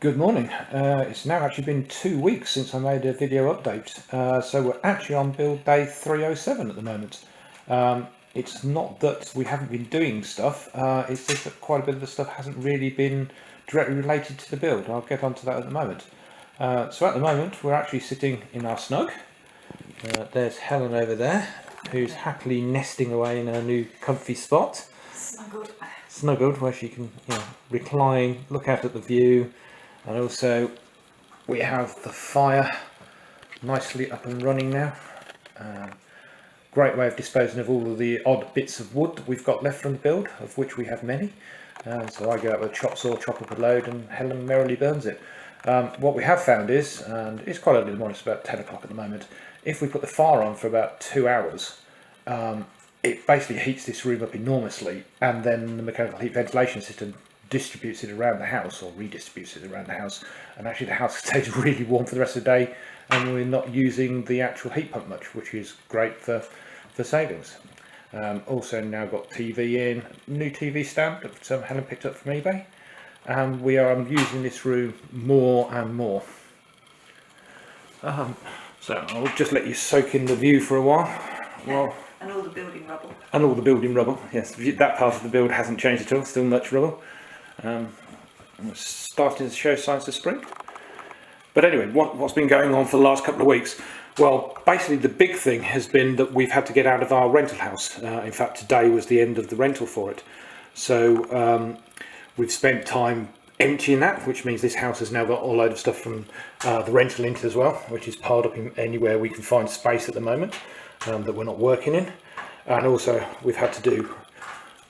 Good morning. It's now actually been 2 weeks since I made a video update. So we're actually on build day 307 at the moment. It's not that we haven't been doing stuff, it's just that quite a bit of the stuff hasn't really been directly related to the build. I'll get onto that at the moment. So at the moment we're actually sitting in our snug. There's Helen over there, who's happily nesting away in her new comfy spot. Snuggled, where she can recline, look out at the view. And also we have the fire nicely up and running now. Great way of disposing of all of the odd bits of wood that we've got left from the build, of which we have many. So I go out with a chop saw, chop up a load, and Helen merrily burns it. What we have found is, and it's quite early in the morning, it's about 10 o'clock at the moment, if we put the fire on for about 2 hours, it basically heats this room up enormously, and then the mechanical heat ventilation system distributes it around the house, or redistributes it around the house, and actually the house stays really warm for the rest of the day, and we're not using the actual heat pump much, which is great for savings. Also now got TV in, new TV stand that Helen picked up from eBay, and we are using this room more and more. So I'll just let you soak in the view for a while. And all the building rubble. And all the building rubble, yes. That part of the build hasn't changed at all, still much rubble. We're starting to show signs of spring. But anyway, what's been going on for the last couple of weeks? Well, basically the big thing has been that we've had to get out of our rental house. In fact, today was the end of the rental for it. So we've spent time emptying that, which means this house has now got a load of stuff from the rental into as well, which is piled up in anywhere we can find space at the moment that we're not working in. And also we've had to do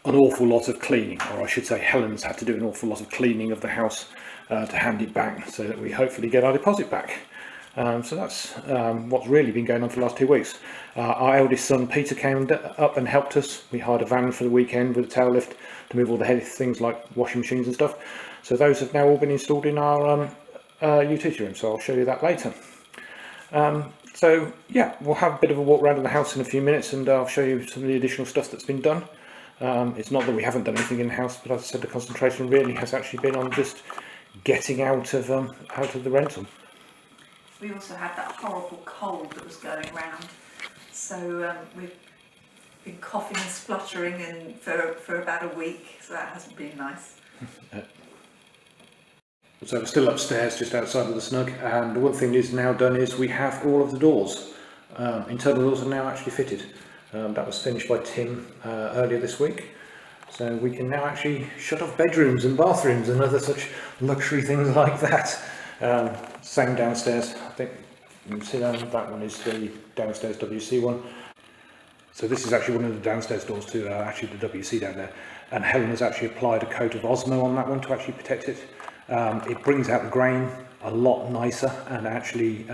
an awful lot of cleaning, or I should say Helen's had to do an awful lot of cleaning of the house to hand it back, so that we hopefully get our deposit back. So that's what's really been going on for the last 2 weeks. Our eldest son Peter came up and helped us. We hired a van for the weekend with a tail lift to move all the heavy things like washing machines and stuff. So those have now all been installed in our utility room, so I'll show you that later. So yeah, we'll have a bit of a walk around in the house in a few minutes, and I'll show you some of the additional stuff that's been done. It's not that we haven't done anything in the house, but as I said, the concentration really has actually been on just getting out of the rental. We also had that horrible cold that was going around, so we've been coughing and spluttering for about a week, so that hasn't been nice. So we're still upstairs, just outside of the snug, and the one thing is now done is we have all of the doors. Internal doors are now actually fitted. That was finished by Tim earlier this week, so we can now actually shut off bedrooms and bathrooms and other such luxury things like that. Same downstairs. I think you can see that one is the downstairs WC one. So this is actually one of the downstairs doors to actually the WC down there, and Helen has actually applied a coat of Osmo on that one to actually protect it. It brings out the grain a lot nicer, and actually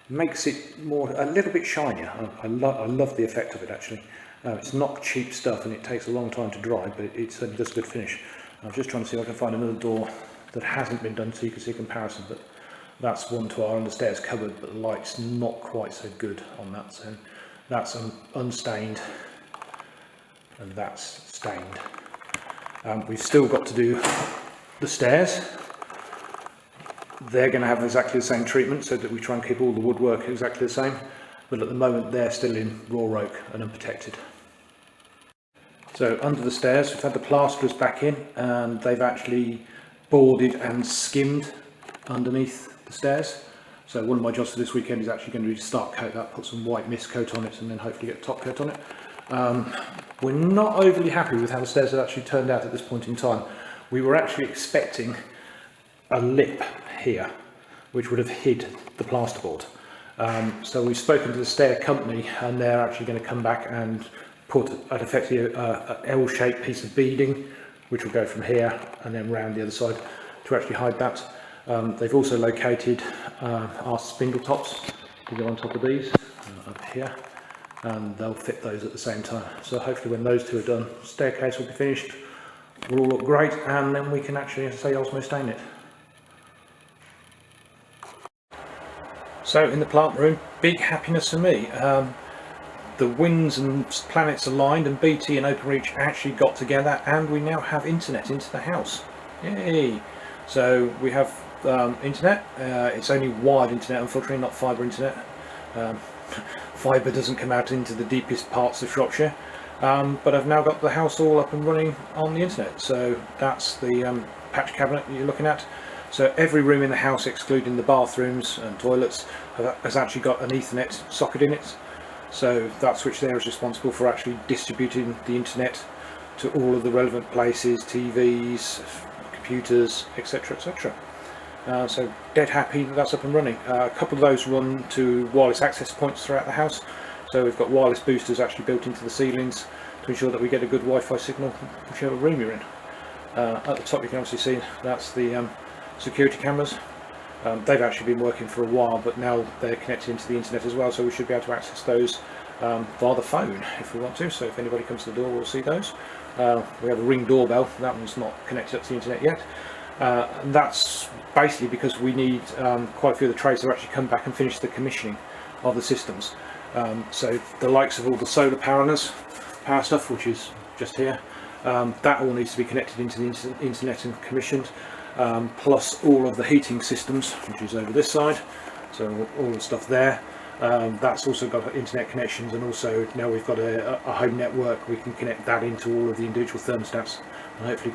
makes it a little bit shinier. I love the effect of it actually. It's not cheap stuff, and it takes a long time to dry, but it certainly does a good finish. I'm just trying to see if I can find another door that hasn't been done so you can see a comparison, but that's one to our understairs cupboard, but the light's not quite so good on that. So that's unstained, and that's stained. We've still got to do the stairs. They're going to have exactly the same treatment, so that we try and keep all the woodwork exactly the same, but at the moment they're still in raw oak and unprotected. So under the stairs we've had the plasterers back in, and they've actually boarded and skimmed underneath the stairs. So one of my jobs for this weekend is actually going to be to start coat that, put some white mist coat on it, and then hopefully get a top coat on it. We're not overly happy with how the stairs have actually turned out at this point in time. We were actually expecting a lip here, which would have hid the plasterboard. So we've spoken to the stair company, and they're actually going to come back and put effectively a L-shaped piece of beading, which will go from here and then round the other side to actually hide that. They've also located our spindle tops to go on top of these up here, and they'll fit those at the same time. So hopefully when those two are done, the staircase will be finished, will all look great, and then we can actually, as I say, Osmo stain it. So in the plant room, big happiness for me. The winds and planets aligned, and BT and OpenReach actually got together, and we now have internet into the house. Yay! So we have internet. It's only wired internet, unfortunately, not fibre internet. Um, fibre doesn't come out into the deepest parts of Shropshire. But I've now got the house all up and running on the internet. So that's the patch cabinet that you're looking at. So every room in the house, excluding the bathrooms and toilets, has actually got an Ethernet socket in it. So that switch there is responsible for actually distributing the internet to all of the relevant places, TVs, computers, etc, etc. So dead happy that that's up and running. A couple of those run to wireless access points throughout the house. So we've got wireless boosters actually built into the ceilings to ensure that we get a good Wi-Fi signal whichever room you're in. At the top you can obviously see that's the security cameras. They've actually been working for a while, but now they're connected into the internet as well, so we should be able to access those via the phone if we want to. So if anybody comes to the door, we'll see those. We have a Ring doorbell. That one's not connected up to the internet yet. And that's basically because we need quite a few of the trades to actually come back and finish the commissioning of the systems. So the likes of all the solar power stuff, which is just here, that all needs to be connected into the internet and commissioned, plus all of the heating systems, which is over this side. So all the stuff there, that's also got internet connections, and also now we've got a home network, we can connect that into all of the individual thermostats, and hopefully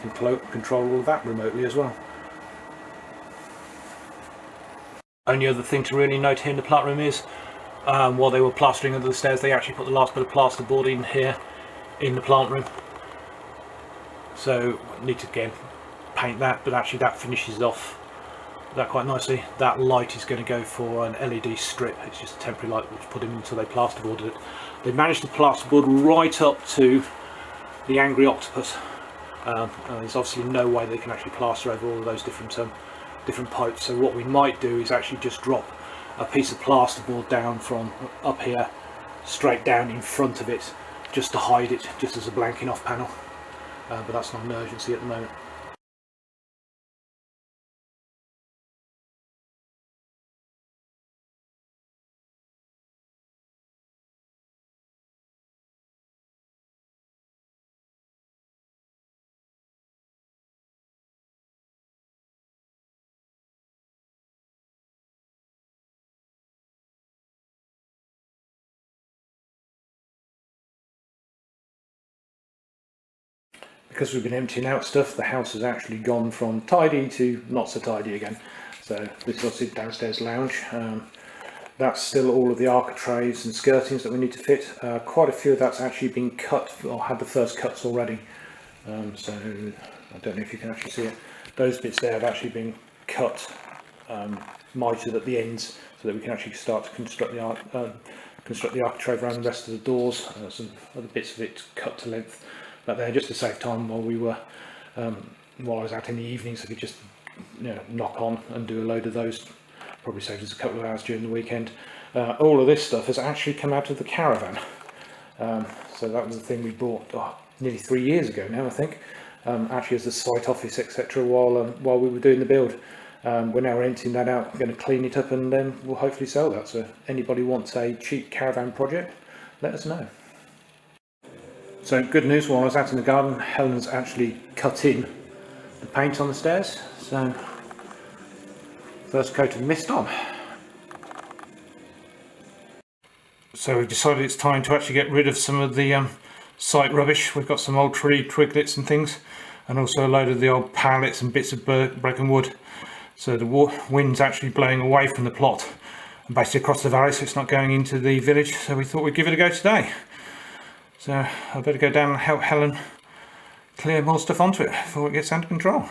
control all of that remotely as well. Only other thing to really note here in the plant room is while they were plastering under the stairs, they actually put the last bit of plasterboard in here in the plant room. So need to again paint that, but actually that finishes off that quite nicely. That light is going to go for an LED strip. It's just a temporary light which put in until they plasterboarded it. They managed to plasterboard right up to the angry octopus. There's obviously no way they can actually plaster over all of those different pipes. So what we might do is actually just drop a piece of plasterboard down from up here straight down in front of it, just to hide it, just as a blanking off panel. But that's not an urgency at the moment. Because we've been emptying out stuff, the house has actually gone from tidy to not so tidy again. So this is obviously downstairs lounge. That's still all of the architraves and skirtings that we need to fit. Quite a few of that's actually been cut, or had the first cuts already. So I don't know if you can actually see it. Those bits there have actually been cut, mitered at the ends, so that we can actually start to construct the architrave around the rest of the doors. Some other bits of it cut to length. But there, just to save time while I was out in the evenings, I could just knock on and do a load of those. Probably saved us a couple of hours during the weekend. All of this stuff has actually come out of the caravan. So that was the thing we bought nearly 3 years ago now, I think. Actually as a site office, etc. While we were doing the build. We're now renting that out. We're going to clean it up, and then we'll hopefully sell that. So anybody wants a cheap caravan project, let us know. So good news, while I was out in the garden, Helen's actually cut in the paint on the stairs. So first coat of mist on. So we've decided it's time to actually get rid of some of the site rubbish. We've got some old tree twiglets and things, and also a load of the old pallets and bits of broken wood. So the wind's actually blowing away from the plot and basically across the valley, so it's not going into the village. So we thought we'd give it a go today. So I better go down and help Helen clear more stuff onto it before it gets under control.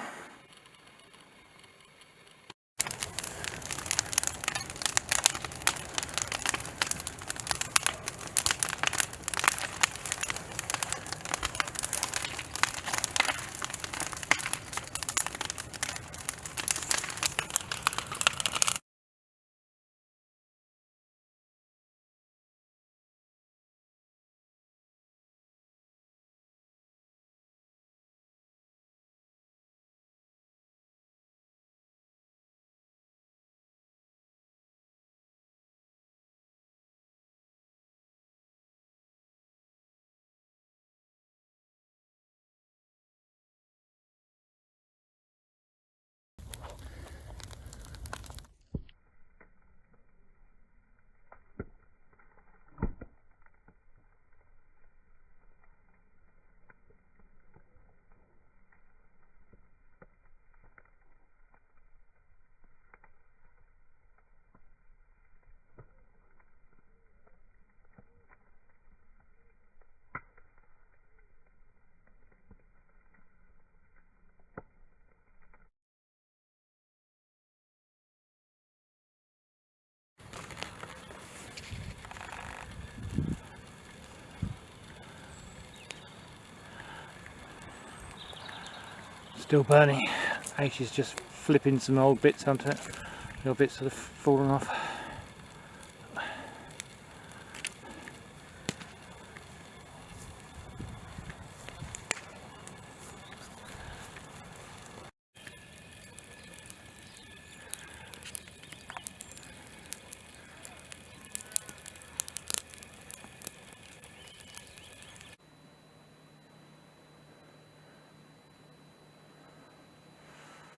Still burning. H is just flipping some old bits onto it. Little bits that have fallen off.